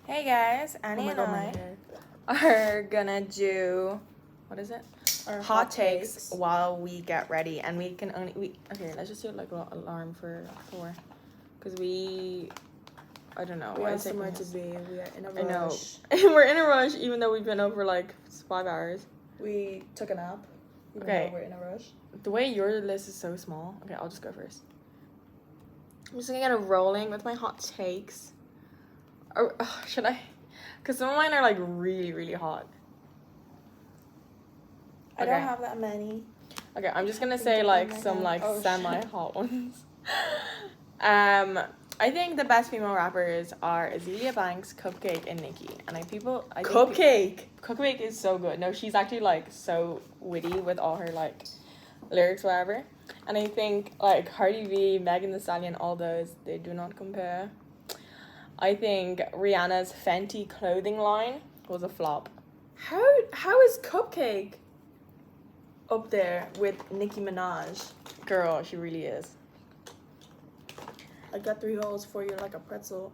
Hey guys, Annie and I are gonna do Our hot takes while we get ready, and we can only okay. Let's just do like an alarm for 4, because I don't know. We why have it's taking somewhere to us- be. We are in a I know. rush. We're in a rush, even though we've been up for like 5 hours. We took a nap. Even Okay. though we're in a rush. The way your list is so small. Okay, I'll just go first. I'm just gonna get it rolling with my hot takes. Or should I? Because some of mine are like really, really hot. I don't Okay. have that many. Okay, I'm just gonna Think say of like them right some now. like Oh, shit. semi-hot ones. I think the best female rappers are Azealia Banks, Cupcake, and Nicki. And I think Cupcake is so good. No, she's actually like so witty with all her like lyrics, whatever. And I think like Cardi B, Megan Thee Stallion, all those, they do not compare. I think Rihanna's Fenty clothing line was a flop. How is Cupcake up there with Nicki Minaj? Girl, she really is. I got 3 holes for you like a pretzel.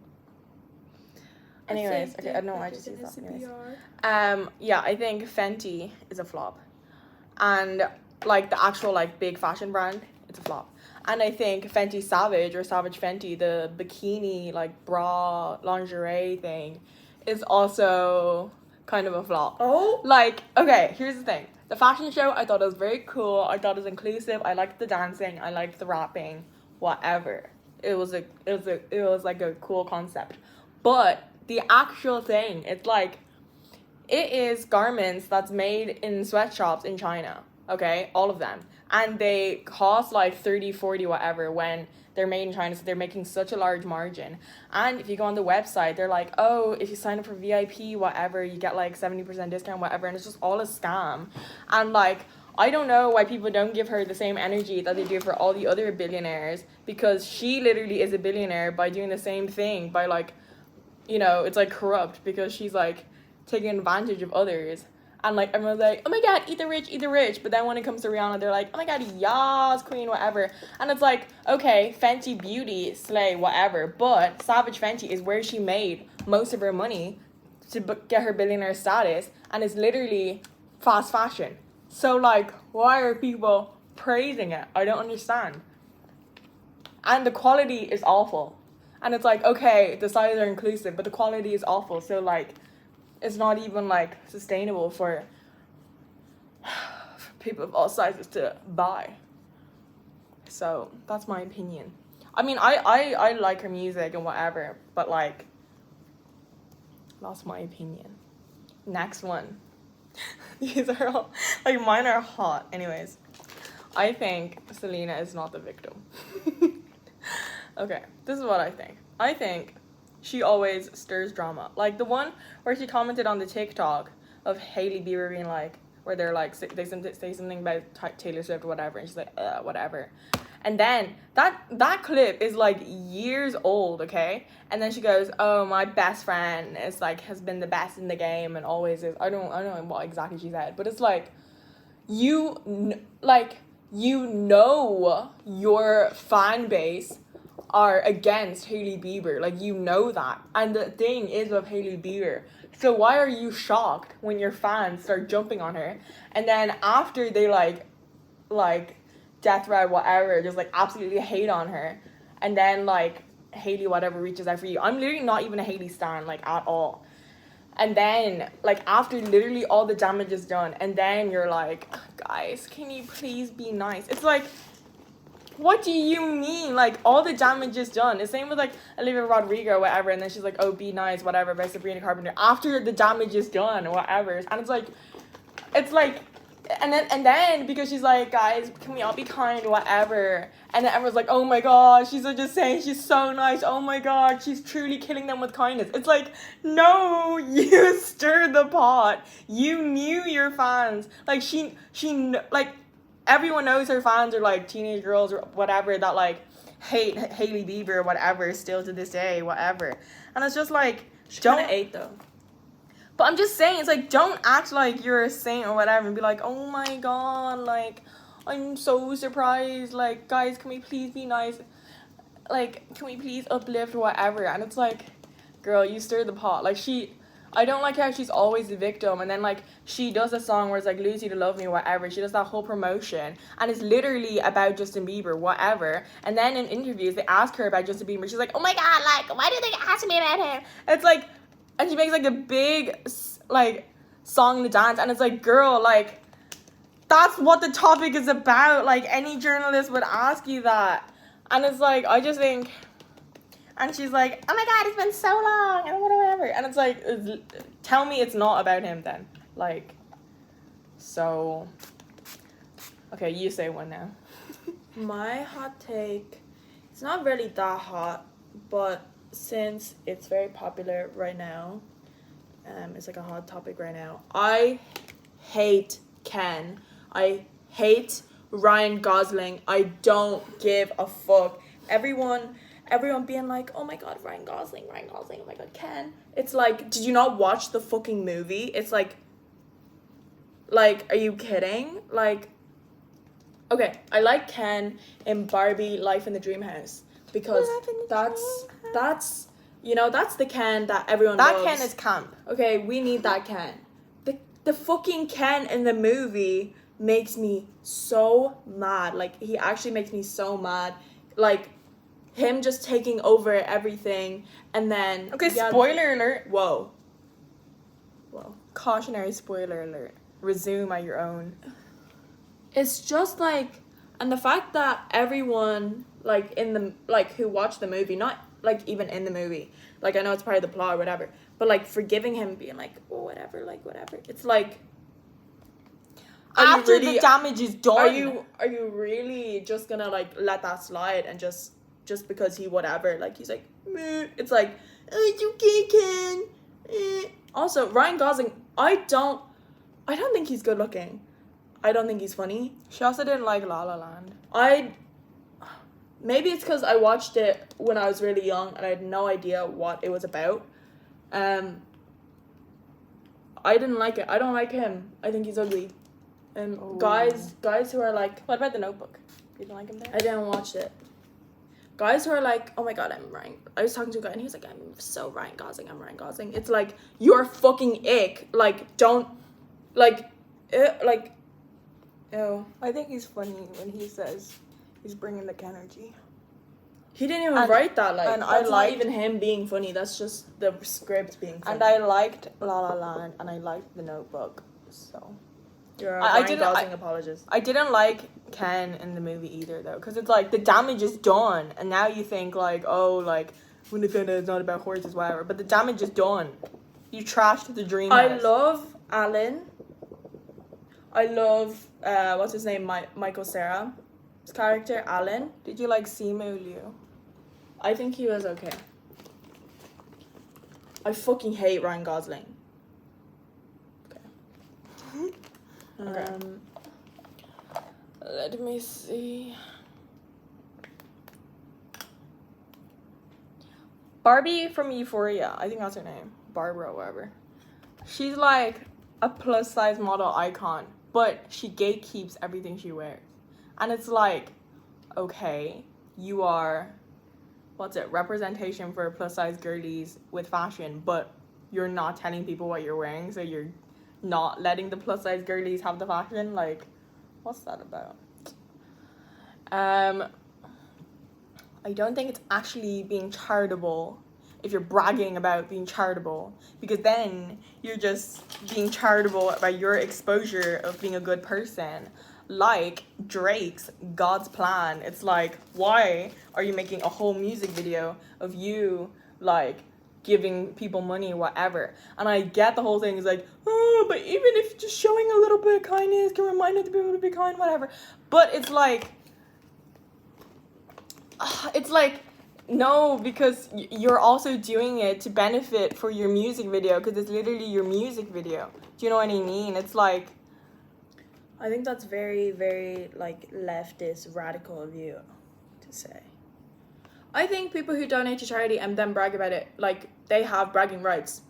Anyways, okay, I don't know why I just used that. Anyways. Yeah, I think Fenty is a flop. And like the actual like big fashion brand, it's a flop. And I think Fenty Savage or Savage Fenty, the bikini like bra lingerie thing, is also kind of a flop. Oh? Like, okay, here's the thing. The fashion show, I thought it was very cool. I thought it was inclusive. I liked the dancing. I liked the rapping. Whatever. It was like a cool concept. But the actual thing, it's like, it is garments that's made in sweatshops in China. Okay, all of them, and they cost like 30, 40, whatever, when they're made in China, so they're making such a large margin. And if you go on the website, they're like, oh, if you sign up for VIP, whatever, you get like 70% discount, whatever, and it's just all a scam. And like, I don't know why people don't give her the same energy that they do for all the other billionaires, because she literally is a billionaire by doing the same thing, by like, you know, it's like corrupt, because she's like taking advantage of others. And like everyone's like, oh my god, eat the rich. But then when it comes to Rihanna, they're like, oh my god, yas, queen, whatever. And it's like, okay, Fenty Beauty, slay, whatever. But Savage Fenty is where she made most of her money to get her billionaire status, and it's literally fast fashion. So like, why are people praising it? I don't understand. And the quality is awful. And it's like, okay, the sizes are inclusive, but the quality is awful. So like, it's not even like sustainable for people of all sizes to buy. So that's my opinion. I mean, I like her music and whatever, but like, that's my opinion. Next one. These are all like, mine are hot. Anyways, I think Selena is not the victim. Okay, this is what I think. I think she always stirs drama. Like the one where she commented on the TikTok of Hailey Bieber being like, where they're like, they say something about Taylor Swift or whatever, and she's like, whatever. And then that clip is like years old, okay? And then she goes, oh, my best friend is like, has been the best in the game and always is. I don't know what exactly she said, but it's like, you know your fan base are against Hailey Bieber. Like, you know that. And the thing is with Hailey Bieber, so why are you shocked when your fans start jumping on her? And then after they like death threat, whatever, just like absolutely hate on her, and then like Hailey whatever reaches out for you. I'm literally not even a Hailey stan, like, at all. And then like after literally all the damage is done, and then you're like, guys, can you please be nice? It's like, what do you mean? Like, all the damage is done. The same with like Olivia Rodrigo, whatever, and then she's like, oh, be nice, whatever, by Sabrina Carpenter, after the damage is done, whatever. And it's like, and then because she's like, guys, can we all be kind, whatever, and then everyone's like, oh my god, she's just saying she's so nice, oh my god, she's truly killing them with kindness. It's like, no, you stirred the pot. You knew your fans. Like, she like, everyone knows her fans are like teenage girls or whatever that like hate Hailey Bieber or whatever still to this day, whatever. And it's just like, Don't 8 though. but I'm just saying, it's like, don't act like you're a saint or whatever and be like, oh my god, like, I'm so surprised, like, guys, can we please be nice, like, can we please uplift, whatever. And it's like, girl, you stir the pot. Like, I don't like how she's always the victim, and then, like, she does a song where it's like, lose you to love me, whatever. She does that whole promotion, and it's literally about Justin Bieber, whatever. And then in interviews, they ask her about Justin Bieber. She's like, oh my god, like, why do they ask me about him? It's like, and she makes, like, a big, like, song to dance, and it's like, girl, like, that's what the topic is about. Like, any journalist would ask you that. And it's like, I just think... And she's like, oh my god, it's been so long, and whatever. And it's like, tell me it's not about him then. Like, so... Okay, you say one now. My hot take, it's not really that hot, but since it's very popular right now, it's like a hot topic right now. I hate Ken. I hate Ryan Gosling. I don't give a fuck. Everyone being like, oh my god, Ryan Gosling, oh my god, Ken. It's like, did you not watch the fucking movie? It's like, are you kidding? Like, okay, I like Ken in Barbie Life in the Dream House because that's you know, that's the Ken that everyone loves. That Ken is camp. Okay, we need that Ken. The fucking Ken in the movie makes me so mad. Like, he actually makes me so mad. Like, him just taking over everything, and then... Okay, spoiler alert. Whoa. Cautionary spoiler alert. Resume at your own. It's just, like... And the fact that everyone, like, in the... Like, who watched the movie, not, like, even in the movie. Like, I know it's part of the plot or whatever. But, like, forgiving him, being like, oh, whatever, like, whatever. It's like... After the damage is done. Are you really just gonna, like, let that slide and just because he whatever, like, he's like, meh. It's like, oh, it's okay, Ken. Also, Ryan Gosling, I don't think he's good looking. I don't think he's funny. She also didn't like La La Land. Maybe it's because I watched it when I was really young and I had no idea what it was about. I didn't like it. I don't like him. I think he's ugly. And guys who are like... What about The Notebook? You don't like him there? I didn't watch it. Guys who are like, oh my god, I'm Ryan... I was talking to a guy and he was like, I'm so Ryan Gosling, I'm Ryan Gosling. It's like, you're fucking ick. Like, don't... Like, ew. I think he's funny when he says he's bringing the energy. He didn't even write that. Like, and that's not even him being funny. That's just the script being funny. And I liked La La Land and I liked The Notebook. So... You're a Ryan Gosling apologist. I didn't like Ken in the movie either, though, because it's like the damage is done, and now you think like, oh, like when they found out it's not about horses, whatever. But the damage is done. You trashed the dream. I love Alan. I love what's his name, Michael Cera's character, Alan. Did you like Simu Liu? I think he was okay. I fucking hate Ryan Gosling. Okay. Let me see. Barbie from Euphoria. I think that's her name. Barbara or whatever. She's like a plus size model icon, but she gatekeeps everything she wears. And it's like, okay, you are, representation for plus size girlies with fashion, but you're not telling people what you're wearing, so you're not letting the plus size girlies have the fashion. Like, what's that about? I don't think it's actually being charitable if you're bragging about being charitable, because then you're just being charitable about your exposure of being a good person. Like Drake's God's Plan. It's like, why are you making a whole music video of you like giving people money, whatever? And I get the whole thing is like, oh, but even if just showing a little bit of kindness can remind other people to be kind, whatever. But it's like, no, because you're also doing it to benefit for your music video, because it's literally your music video. Do you know what I mean? It's like, I think that's very, very like leftist, radical of you to say. I think people who donate to charity and then brag about it, like, they have bragging rights.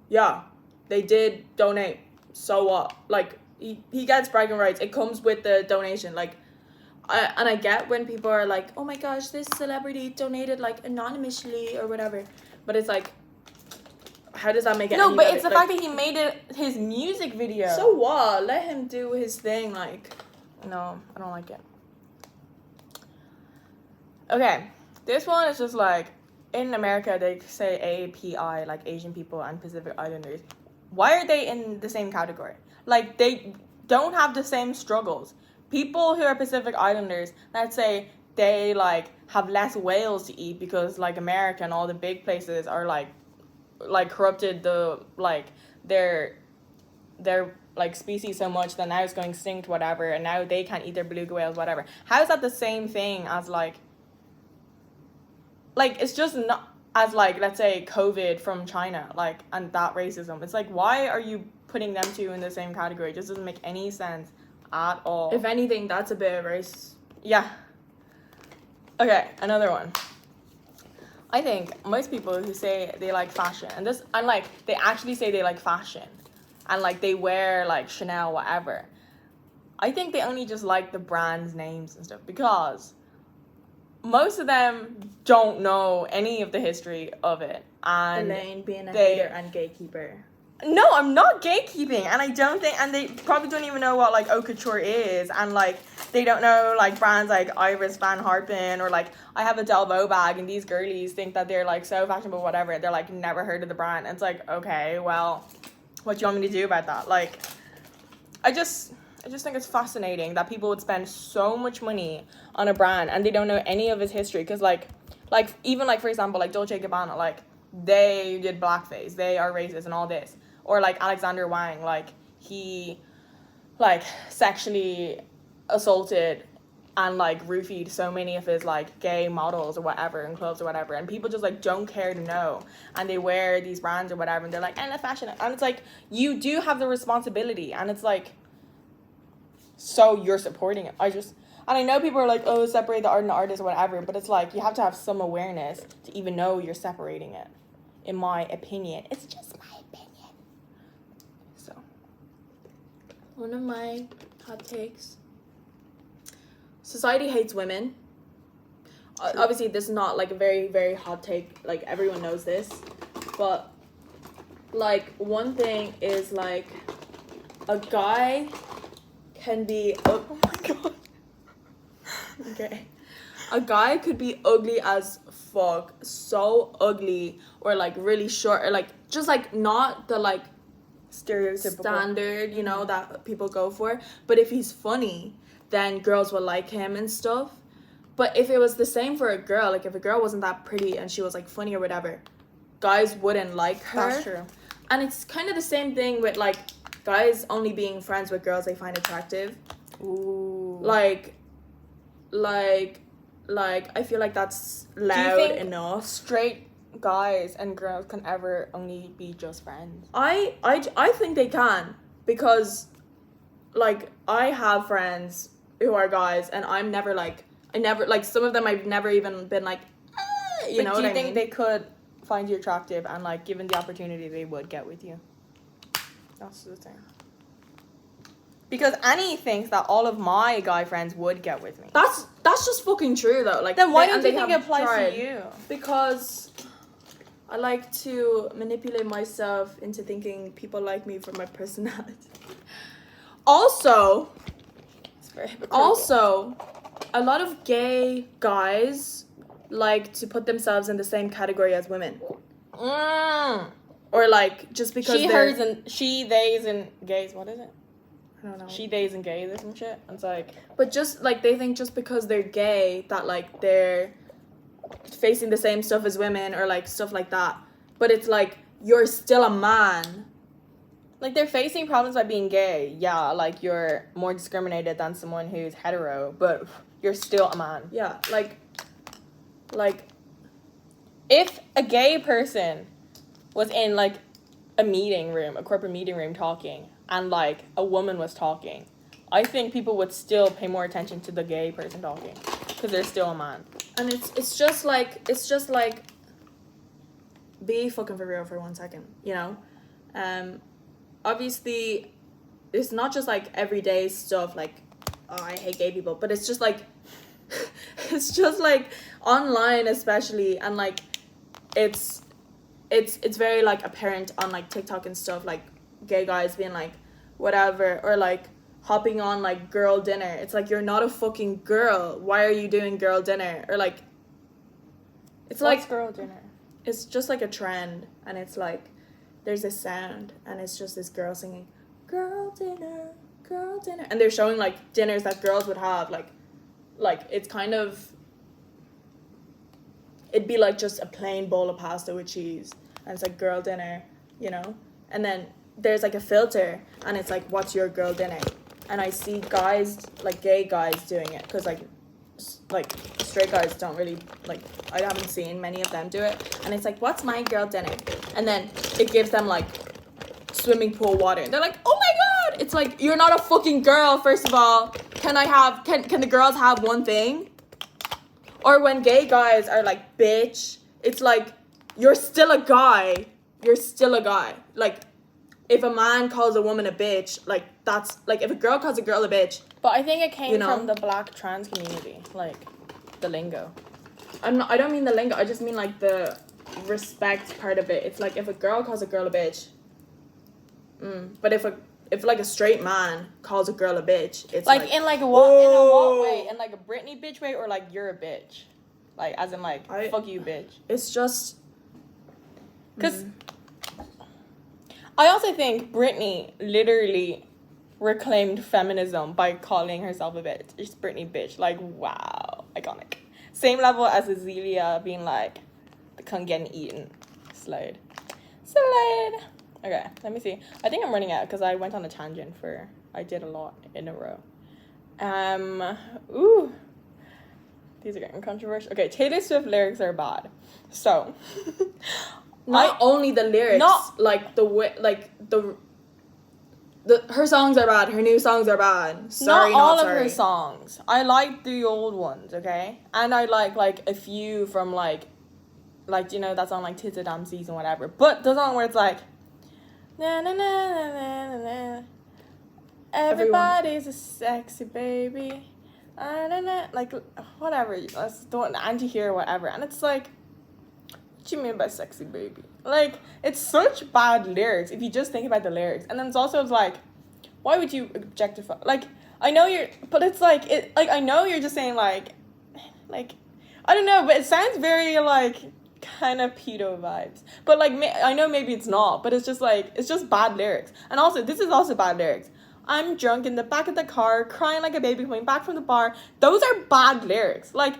Yeah, they did donate. So what? Like, he gets bragging rights. It comes with the donation. Like, I get when people are like, oh my gosh, this celebrity donated, like, anonymously or whatever. But it's like, how does that make it? No, any but better? it's the Like, fact that he made it his music video. so what? Let him do his thing. Like, No, I don't like it. Okay, this one is just like, in America they say API, like Asian people and Pacific Islanders. Why are they in the same category? Like, they don't have the same struggles. People who are Pacific Islanders, let's say they like have less whales to eat because like America and all the big places are like corrupted the like their like species so much that now it's going extinct, whatever, and now they can't eat their beluga whales, whatever. How is that the same thing as like it's just not as like, let's say COVID from China, like, and that racism? It's like, why are you putting them two in the same category? It just doesn't make any sense at all. if anything, that's a bit of race. Yeah. Okay, another one. I think most people who say they like fashion, and like they actually say they like fashion, and like they wear like Chanel, whatever, I think they only just like the brand's names and stuff, because most of them don't know any of the history of it. And Elaine being a hater and gatekeeper. No, I'm not gatekeeping, and I don't think, and they probably don't even know what like haute couture is, and like they don't know like brands like Iris Van Harpen, or like I have a Delvaux bag, and these girlies think that they're like so fashionable, whatever. They're like never heard of the brand, and it's like, okay, well, what do you want me to do about that? Like, I just think it's fascinating that people would spend so much money on a brand and they don't know any of its history, because like even like, for example, like Dolce & Gabbana, like they did blackface, they are racist and all this. Or like Alexander Wang, like he like sexually assaulted and like roofied so many of his like gay models or whatever in clubs or whatever, and people just like don't care to know, and they wear these brands or whatever, and they're like, and the fashion, and it's like, you do have the responsibility, and it's like, so you're supporting it. And I know people are like, oh, separate the art and the artist or whatever, but it's like, you have to have some awareness to even know you're separating it, in my opinion. It's just my opinion. So, One of my hot takes. Society hates women. Obviously, this is not like a very, very hot take. Like, everyone knows this. But, like, one thing is, like, a guy can be... oh my god. Okay. A guy could be ugly as fuck. So ugly. Or, like, really short. Or, like, just, like, not the, like, Stereotypical standard, you know, that people go for. But if he's funny, then girls will like him and stuff. But if it was the same for a girl, like if a girl wasn't that pretty and she was like funny or whatever, guys wouldn't like her. That's true. And it's kind of the same thing with like guys only being friends with girls they find attractive. Ooh. Like I feel like that's loud think enough. Straight guys and girls can ever only be just friends? I think they can, because like I have friends who are guys and I never like some of them I've never even been like you know what I mean? Do you think they could find you attractive, and like given the opportunity they would get with you? That's the thing. Because Annie thinks that all of my guy friends would get with me. That's just fucking true though. Like, Then why don't you they think it have applies tried. to you? Because I like to manipulate myself into thinking people like me for my personality. Also, It's very hypocritical. Also, a lot of gay guys like to put themselves in the same category as women. Or like just because she, hers, and she, theys, and gays. What is it? I don't know. She, theys, and gays or some shit. And it's like, But just like they think just because they're gay that like they're facing the same stuff as women or like stuff like that. But it's like you're still a man. like they're facing problems by being gay. Yeah, like you're more discriminated than someone who's hetero, but you're still a man. Yeah, like If a gay person was in like a meeting room, a corporate meeting room talking, and like a woman was talking, I think people would still pay more attention to the gay person talking, because they're still a man. and it's just like be fucking for real for 1 second, you know? Obviously it's not just like everyday stuff like, oh, I hate gay people, but it's just like it's just like online especially, and like it's it's very like apparent on like TikTok and stuff, like gay guys being like whatever, or like hopping on like girl dinner. It's like, you're not a fucking girl. Why are you doing girl dinner? Or like, it's What's like girl dinner? it's just like a trend, and it's like there's this sound, and it's just this girl singing girl dinner, and they're showing like dinners that girls would have, like it's kind of, it'd be like just a plain bowl of pasta with cheese, and it's like girl dinner, you know. And then there's like a filter, and it's like, what's your girl dinner? And I see guys, like gay guys, doing it, because like straight guys don't really, like, I haven't seen many of them do it. And it's like, what's my girl dinner? And then it gives them like swimming pool water, and they're like, oh my god. It's like, you're not a fucking girl, first of all. Can the girls have one thing? Or when gay guys are like, bitch, it's like, you're still a guy. You're still a guy. Like, if a man calls a woman a bitch, like, that's, like, if a girl calls a girl a bitch. But I think it came You know? from the black trans community, like, the lingo. I don't mean the lingo. I just mean, like, the respect part of it. It's like, if a girl calls a girl a bitch, but if like a straight man calls a girl a bitch, it's like, like in like a what in a what way? In like a Britney bitch way, or like you're a bitch? Like, as in like, fuck you, bitch. It's just, because I also think Britney literally reclaimed feminism by calling herself a bitch. It's Britney bitch. Like, wow, iconic. Same level as Azealia being like, the cunt getting eaten. Slide. Okay, let me see. I think I'm running out because I went on a tangent I did a lot in a row. These are getting controversial. Okay, Taylor Swift lyrics are bad. So, not only the lyrics, like the way, like her songs are bad. Her new songs are bad. Sorry, not all not of sorry. her songs. I like the old ones, okay? And I like a few from like you know, that song like Tis a Damn Season, whatever. But the song where it's like, na na na na na na, everybody's a sexy baby, na na, like whatever. Let's do an anti-hero, whatever. And it's like, what you mean by sexy baby? Like, it's such bad lyrics if you just think about the lyrics. And then it's also like, why would you objectify? Like, I know you're, but it's like, I know you're just saying like, I don't know, but it sounds very like kind of pedo vibes. But like, I know maybe it's not, but it's just like, it's just bad lyrics. And also, this is also bad lyrics. I'm drunk in the back of the car, crying like a baby coming back from the bar. Those are bad lyrics. Like,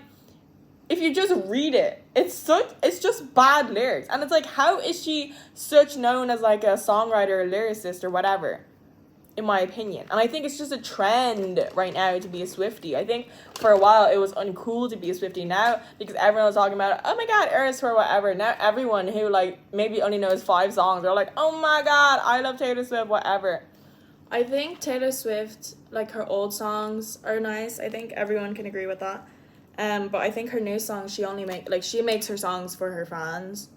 if you just read it, it's just bad lyrics. And it's like, how is she such known as like a songwriter or lyricist or whatever, in my opinion? And I think it's just a trend right now to be a Swiftie. I think for a while it was uncool to be a Swiftie. Now, because everyone was talking about, oh my god, Eras Tour, whatever. Now everyone who like maybe only knows 5 songs, they're like, oh my god, I love Taylor Swift, whatever. I think Taylor Swift, like, her old songs are nice. I think everyone can agree with that. But I think her new songs, she makes her songs for her fans.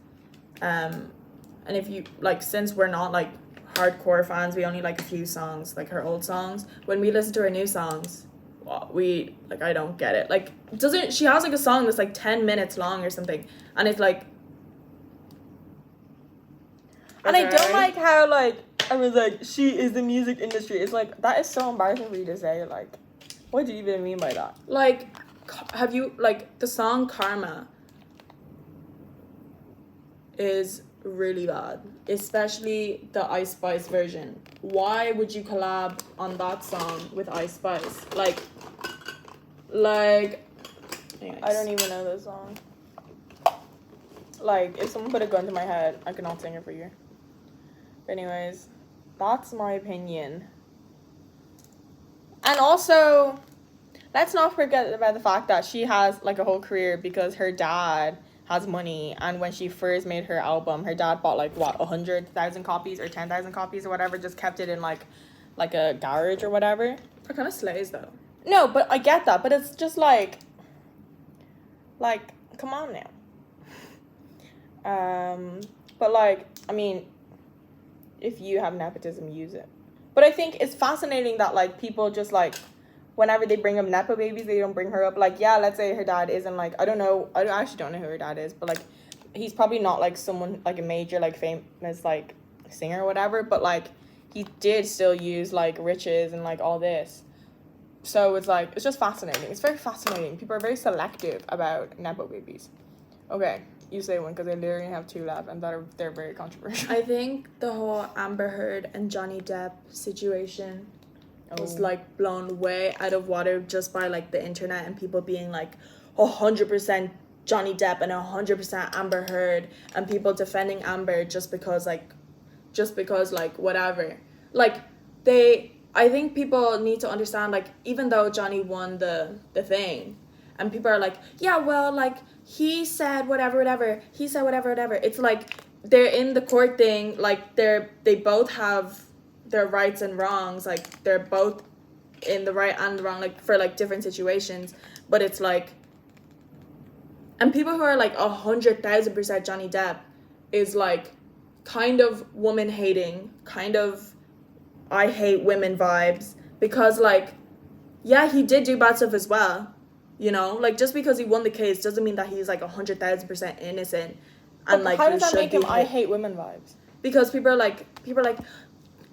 And if you, like, since we're not, like, hardcore fans, we only like a few songs, like her old songs. When we listen to her new songs, I don't get it. Like, she has, like, a song that's, like, 10 minutes long or something. And it's, like... And I don't like how, like, I was like, she is the music industry. It's like, that is so embarrassing for you to say. Like, what do you even mean by that? Like, have you, like, the song Karma is really bad, especially the Ice Spice version. Why would you collab on that song with Ice Spice? Like anyways. I don't even know this song. Like, if someone put a gun to my head, I could not sing it for you. But anyways, that's my opinion. And also, let's not forget about the fact that she has like a whole career because her dad has money, and when she first made her album, her dad bought like 100,000 copies or 10,000 copies or whatever, just kept it in like a garage or whatever. That kind of slays though. No, but I get that, but it's just like come on now. But like, I mean, if you have nepotism, use it. But I think it's fascinating that like people just like, whenever they bring up nepo babies, they don't bring her up. Like, yeah, let's say her dad isn't like, I actually don't know who her dad is, but like, he's probably not like someone like a major like famous like singer or whatever, but like he did still use like riches and like all this. So it's like, it's just fascinating. It's very fascinating. People are very selective about nepo babies. Okay, you say one, because I literally have two left and they're very controversial. I think the whole Amber Heard and Johnny Depp situation was like blown way out of water just by like the internet and people being like 100% Johnny Depp and 100% Amber Heard, and people defending Amber just because like whatever. Like I think people need to understand, like, even though Johnny won the thing and people are like, yeah, well, like, he said whatever, he said whatever. It's like they're in the court thing, like they both have their rights and wrongs, like they're both in the right and the wrong, like for like different situations. But it's like, and people who are like 100,000% Johnny Depp is like kind of woman hating, kind of I hate women vibes, because like, yeah, he did do bad stuff as well, you know, like just because he won the case doesn't mean that he's like 100,000% innocent. And like, how does that make him I hate women vibes? Because people are like,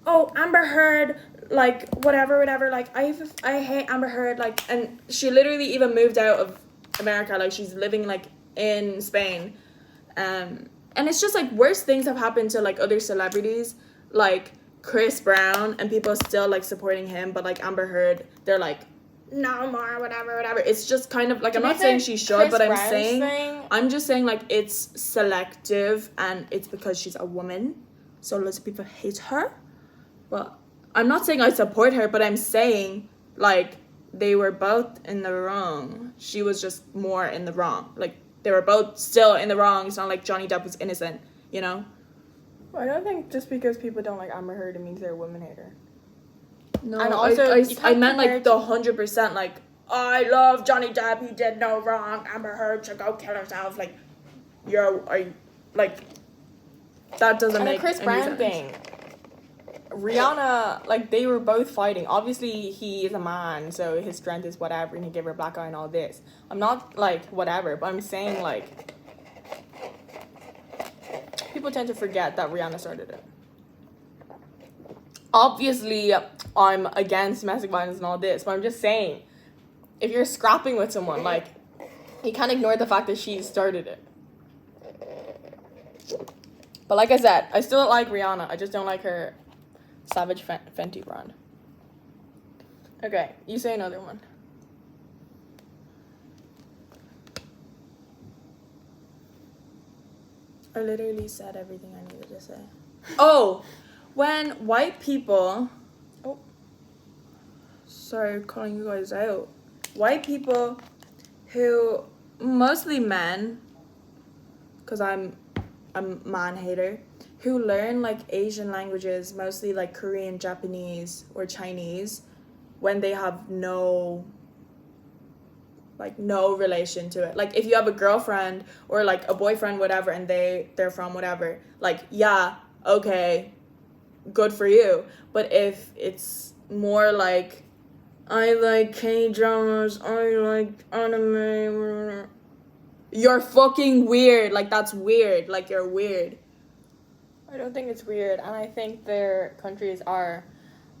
oh, Amber Heard, like whatever, like I hate Amber Heard, like, and she literally even moved out of America, like she's living like in Spain, and it's just like worse things have happened to like other celebrities, like Chris Brown, and people still like supporting him, but like Amber Heard, they're like, no more, whatever. It's just kind of like, I'm not saying she should, but I'm just saying like it's selective and it's because she's a woman, so lots of people hate her. But I'm not saying I support her, but I'm saying like they were both in the wrong. She was just more in the wrong. Like they were both still in the wrong. It's not like Johnny Depp was innocent, you know? I don't think just because people don't like Amber Heard, it means they're a woman hater. No, and also, I meant like the 100%, like, I love Johnny Depp, he did no wrong, Amber Heard should go kill herself, like, like, that doesn't make any sense. And the Chris Brown thing, Rihanna, like, they were both fighting. Obviously, he is a man, so his strength is whatever, and he gave her a black eye and all this. I'm not, like, whatever, but I'm saying, like, people tend to forget that Rihanna started it. Obviously, I'm against domestic violence and all this, but I'm just saying, if you're scrapping with someone, like, you can't ignore the fact that she started it. But like I said, I still like Rihanna. I just don't like her Savage Fenty brand. Okay, you say another one. I literally said everything I needed to say. Oh, when white people... Oh, sorry, calling you guys out. White people who, mostly men, because I'm a man hater, who learn like Asian languages, mostly like Korean, Japanese, or Chinese, when they have no relation to it. Like if you have a girlfriend or like a boyfriend, whatever, and they're from whatever, like, yeah, okay, good for you. But if it's more like, I like K-dramas, I like anime, you're fucking weird. Like, that's weird. Like, you're weird. I don't think it's weird, and I think their countries are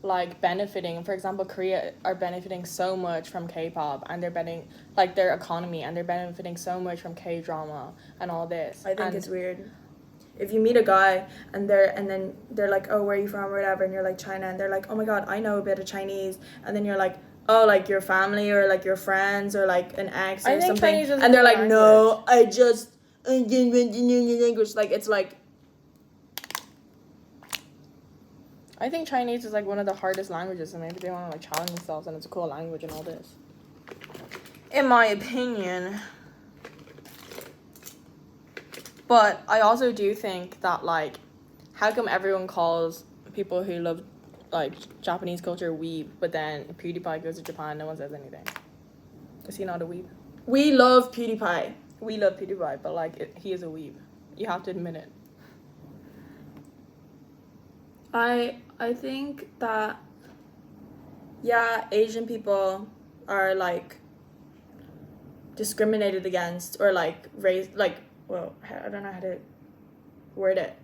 like benefiting. For example, Korea are benefiting so much from K-pop, and they're benefiting like their economy, and they're benefiting so much from K-drama and all this. I think it's weird. If you meet a guy and then they're like, oh, where are you from, or whatever, and you're like, China, and they're like, oh my god, I know a bit of Chinese, and then you're like, oh, like your family or like your friends or like an ex or something, and they're like, language. No, I didn't language. Like, it's like, I think Chinese is like one of the hardest languages, and maybe they want to like challenge themselves, and it's a cool language and all this. In my opinion. But I also do think that, like, how come everyone calls people who love, like, Japanese culture weeb, but then PewDiePie goes to Japan, no one says anything? Is he not a weeb? We love PewDiePie. We love PewDiePie, but, like, he is a weeb. You have to admit it. I think that, yeah, Asian people are, like, discriminated against, or, like, raised, like, I don't know how to word it,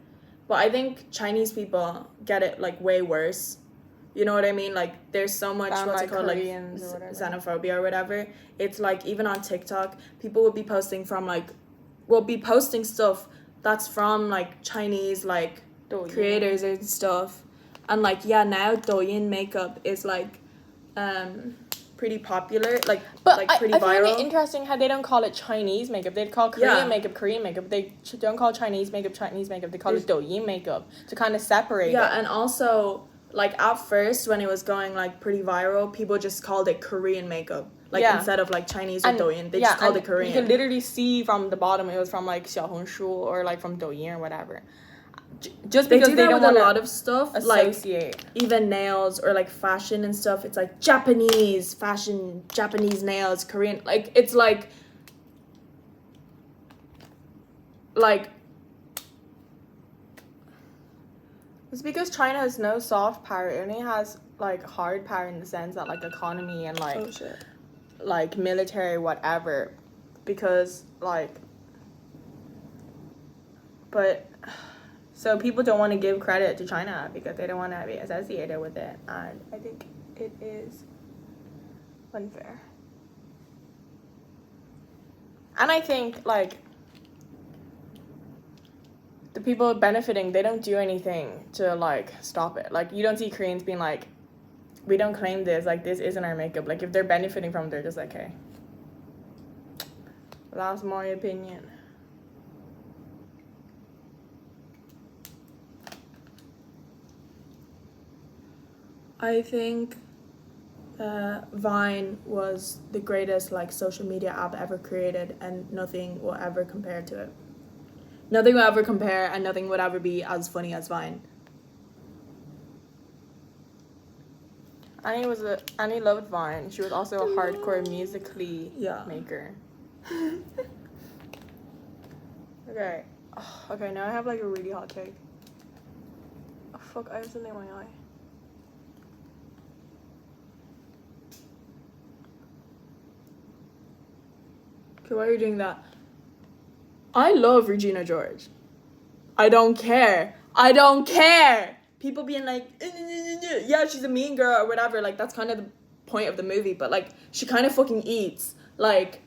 but I think Chinese people get it like way worse. You know what I mean? Like there's so much what's it called, like xenophobia or whatever. It's like even on TikTok, people will be posting stuff that's from like Chinese like Douyin. creators and stuff, and like now Douyin makeup is like pretty popular, like pretty I viral. find it interesting how they don't call it Chinese makeup. They call Korean makeup Korean makeup. They don't call Chinese makeup Chinese makeup. They call it Douyin makeup to kind of separate it. And also like at first when it was going like pretty viral, people just called it Korean makeup. Like instead of like Chinese or Douyin, they just called it Korean. You could literally see from the bottom it was from like Xiaohongshu or like from Douyin or whatever. Just because they don't want a lot of stuff, associate. Like even nails or like fashion and stuff. It's like Japanese fashion, Japanese nails, Korean. Like it's like it's because China has no soft power. It only has like hard power in the sense that like economy and like like military whatever. Because like, but. So people don't want to give credit to China because they don't want to be associated with it, and I think it is unfair. And I think like the people benefiting, they don't do anything to like stop it. Like you don't see Koreans being like, we don't claim this, like this isn't our makeup. Like if they're benefiting from it, they're just like, hey, that's my opinion. I think Vine was the greatest like social media app ever created, and nothing will ever compare to it. Nothing will ever compare, and nothing would ever be as funny as Vine. Annie loved Vine. She was also a hardcore Musical.ly maker. Okay. Okay, now I have like a really hot take. Oh, fuck, I have something in my eye. Okay, why are you doing that? I love Regina George. I don't care. People being like, yeah, she's a mean girl or whatever. Like, that's kind of the point of the movie. But, like, she kind of fucking eats. Like,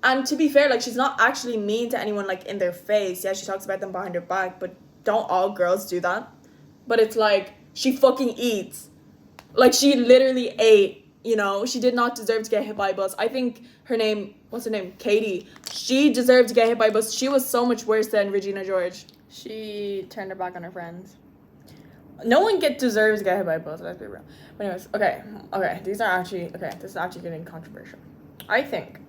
and to be fair, like, she's not actually mean to anyone, like, in their face. Yeah, she talks about them behind their back. But don't all girls do that? But it's like, she fucking eats. Like, she literally ate. You know, she did not deserve to get hit by a bus. I think what's her name? Katie. She deserved to get hit by a bus. She was so much worse than Regina George. She turned her back on her friends. No one deserves to get hit by a bus, let's be real. But anyways, okay. This is actually getting controversial. I think.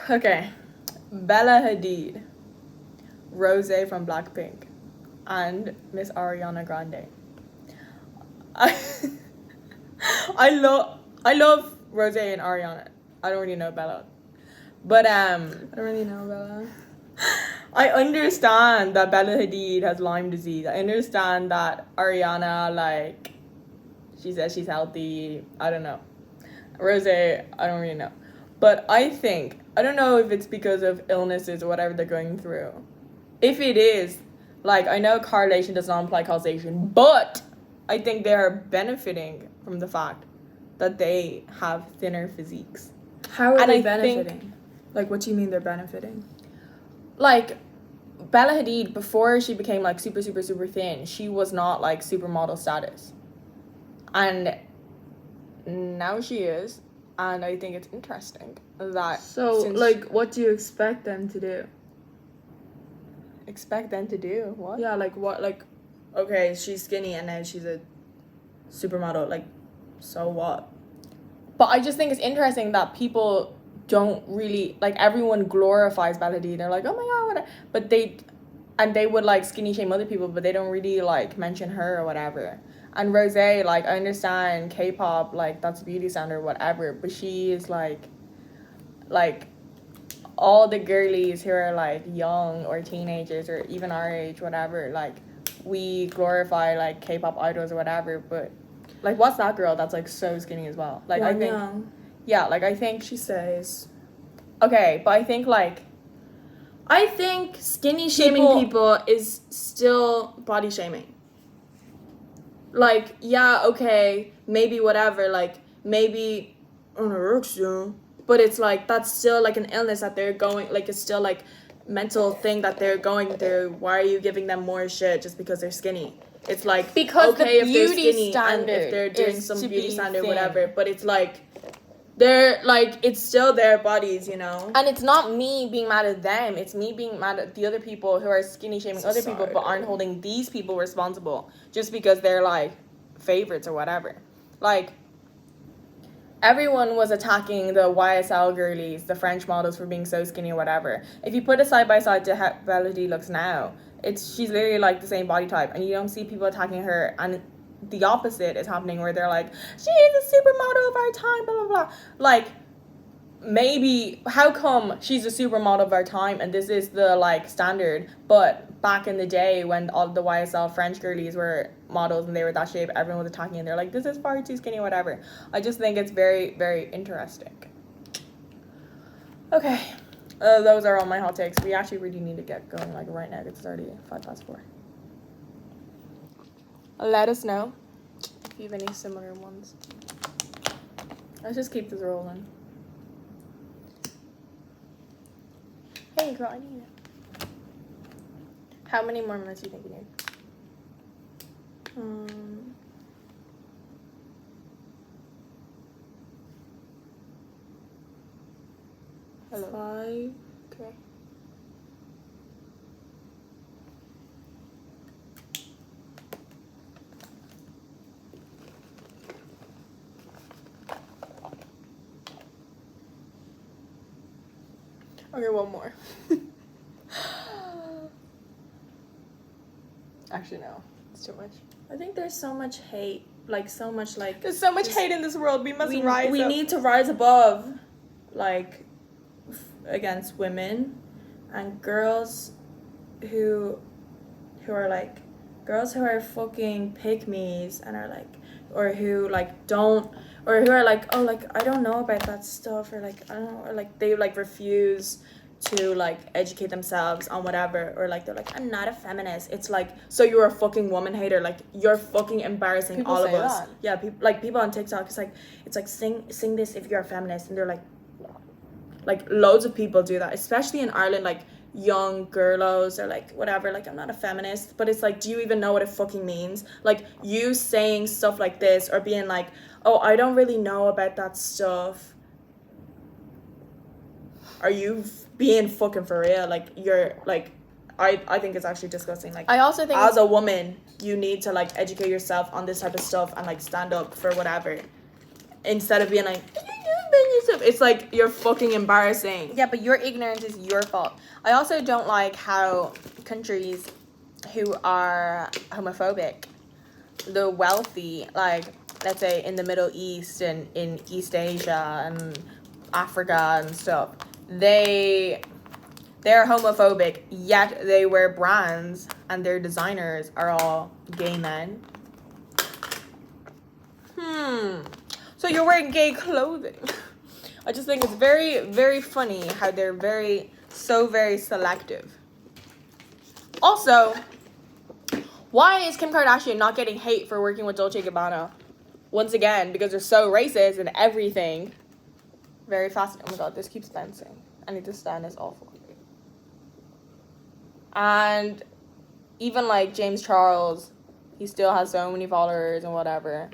Okay. Bella Hadid, Rose from Blackpink, and Miss Ariana Grande. I love Rose and Ariana. I don't really know Bella. But I don't really know Bella. I understand that Bella Hadid has Lyme disease. I understand that Ariana, like, she says she's healthy. I don't know. Rose, I don't really know. But I don't know if it's because of illnesses or whatever they're going through. If it is, like, I know correlation does not imply causation, but I think they are benefiting from the fact that they have thinner physiques. How are they benefiting? Like, what do you mean they're benefiting? Like, Bella Hadid, before she became, like, super, super, super thin, she was not, like, supermodel status. And now she is. And I think it's interesting that... So, like, what do you expect them to do? Expect them to do? What? Yeah, like, what, like... Okay, she's skinny and now she's a supermodel. Like, so what? But I just think it's interesting that people don't really... Like, everyone glorifies Bella Hadid. They're like, oh my god, whatever. But they would, like, skinny shame other people, but they don't really, like, mention her or whatever. And Rose, like, I understand K-pop, like, that's a beauty standard or whatever, but she is, like, all the girlies who are, like, young or teenagers or even our age, whatever, like, we glorify, like, K-pop idols or whatever, but, like, what's that girl that's, like, so skinny as well? Like, I think... Young. Yeah, like, I think... She says... Okay, but I think like I think skinny shaming people is still body shaming. Like, yeah, okay, maybe whatever, like, maybe anorexia, but it's like, that's still like an illness that they're going, like, it's still like mental thing that they're going through. Why are you giving them more shit just because they're skinny? It's like, because okay, the if they're beauty skinny and if standard they're doing is some to beauty be standard, thin. whatever, but it's like, they're like, it's still their bodies, you know? And it's not me being mad at them. It's me being mad at the other people who are skinny shaming other people, but aren't holding these people responsible just because they're like favorites or whatever. Like, everyone was attacking the YSL girlies, the French models, for being so skinny or whatever. If you put it side by side to how Melody looks now, she's literally like the same body type, and you don't see people attacking her. And the opposite is happening, where they're like, she is a supermodel of our time, blah blah blah. Like, maybe how come she's a supermodel of our time and this is the like standard, but back in the day when all the YSL French girlies were models and they were that shape, everyone was attacking and they're like, this is far too skinny, whatever. I just think it's very, very interesting. Okay, those are all my hot takes. We actually really need to get going like right now because it's already 4:05. Let us know if you have any similar ones. Let's just keep this rolling. Hey girl, I need it. How many more minutes do you think you need? Hello. 5. Okay. Okay, one more. Actually, no. It's too much. I think there's so much hate, like so much like. There's so much hate in this world. We must rise We up. need to rise above, like, against women, and girls, who are like, girls who are fucking pick-me's and are like, or who like don't, or who are like, oh, like I don't know about that stuff, or like I don't know, or like they like refuse to like educate themselves on whatever, or like they're like, I'm not a feminist. It's like, so you're a fucking woman hater. Like, you're fucking embarrassing People all of say us. that. Yeah, people on TikTok, it's like sing this if you're a feminist, and they're like loads of people do that, especially in Ireland. Like, young girlos are like, whatever, like, I'm not a feminist, but it's like, do you even know what it fucking means? Like, you saying stuff like this or being like, oh, I don't really know about that stuff. Are you being fucking for real? Like, you're like, I think it's actually disgusting. Like, I also think as a woman, you need to like educate yourself on this type of stuff and like stand up for whatever, instead of being like, it's like, you're fucking embarrassing. Yeah, but your ignorance is your fault. I also don't like how countries who are homophobic, the wealthy, like, let's say in the Middle East and in East Asia and Africa and stuff, they're homophobic, yet they wear brands and their designers are all gay men. So you're wearing gay clothing. I just think it's very, very funny how they're very selective. Also, why is Kim Kardashian not getting hate for working with Dolce & Gabbana? Once again, because they're so racist and everything. Very fascinating. Oh my god, this keeps bouncing. I need to stand. It's awful. And even like James Charles, he still has so many followers and whatever.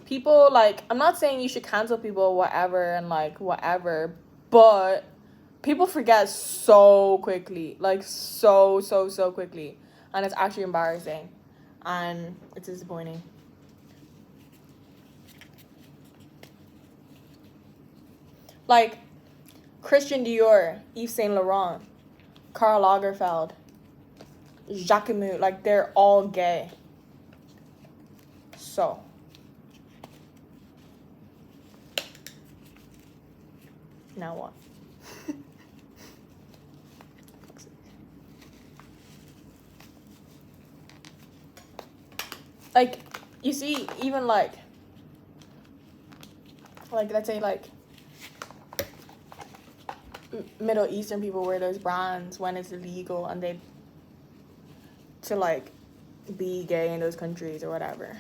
People, like, I'm not saying you should cancel people, whatever, and like whatever, but people forget so quickly, like so quickly, and it's actually embarrassing, and it's disappointing. Like Christian Dior, Yves Saint Laurent, Karl Lagerfeld, Jacquemus, like, they're all gay. So now what? Like, you see, even like let's say like Middle Eastern people wear those brands when it's illegal and they to like be gay in those countries or whatever.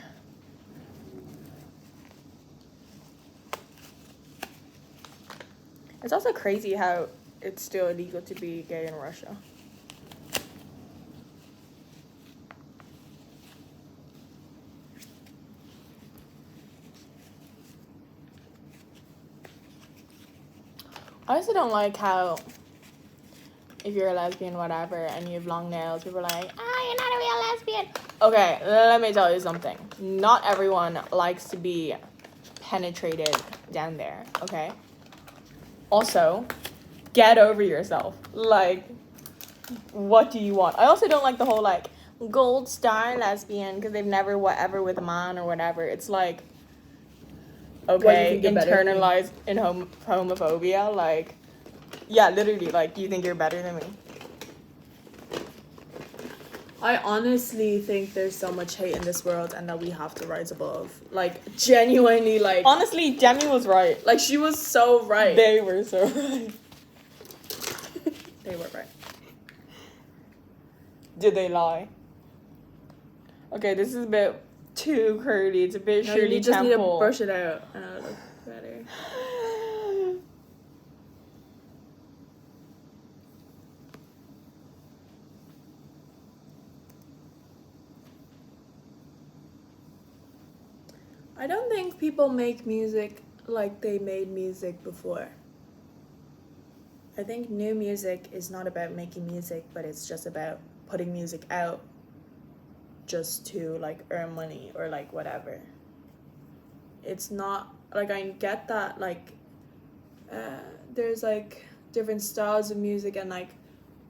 It's also crazy how it's still illegal to be gay in Russia. I also don't like how if you're a lesbian, whatever, and you have long nails, people are like, you're not a real lesbian. Okay, let me tell you something. Not everyone likes to be penetrated down there, okay? Also, get over yourself. Like, what do you want? I also don't like the whole, like, gold star lesbian because they've never whatever with a man or whatever. It's like, okay, internalized in homophobia. Like, yeah, literally, like, you think you're better than me. I honestly think there's so much hate in this world and that we have to rise above. Like, genuinely, like... Honestly, Demi was right. Like, she was so right. They were so right. They were right. Did they lie? Okay, this is a bit too curly. It's a bit Shirley you just Temple. need to brush it out and it'll look better. I don't think people make music like they made music before. I think new music is not about making music, but it's just about putting music out just to like earn money or like whatever. It's not like, I get that like there's like different styles of music and like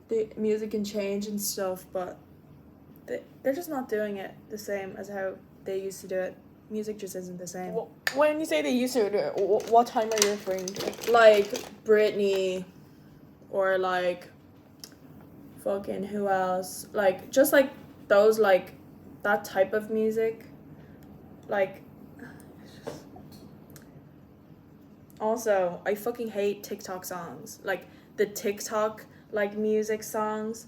the music can change and stuff, but they're just not doing it the same as how they used to do it. Music just isn't the same. When you say they used to do it, what time are you referring to? Like Britney, or like fucking who else? Like just like those, like that type of music. Like, also I fucking hate TikTok songs. Like the TikTok like music songs.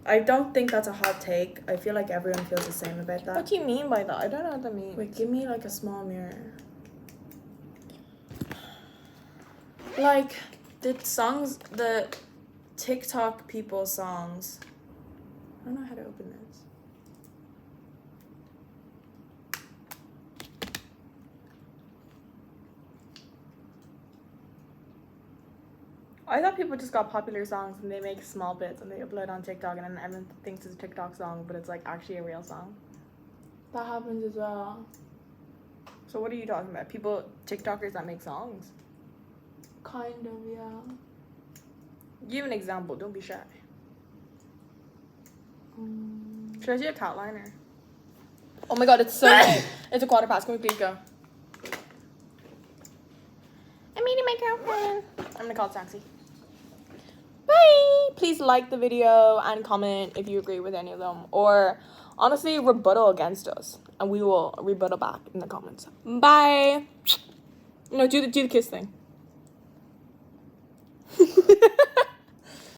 I don't think that's a hot take. I feel like everyone feels the same about that. What do you mean by that? I don't know what that means. Wait, give me like a small mirror. Like the songs, the TikTok people songs. I don't know how to open this. I thought people just got popular songs and they make small bits and they upload on TikTok and then everyone thinks it's a TikTok song, but it's like actually a real song. That happens as well. So what are you talking about? People, TikTokers that make songs? Kind of, yeah. Give an example. Don't be shy. Should I see a cat liner? Oh my god, it's so late. It's a 1:15. Can we please go? I'm meeting my girlfriend. I'm gonna call a taxi. Bye! Please like the video and comment if you agree with any of them. Or honestly, rebuttal against us. And we will rebuttal back in the comments. Bye! No, do the kiss thing.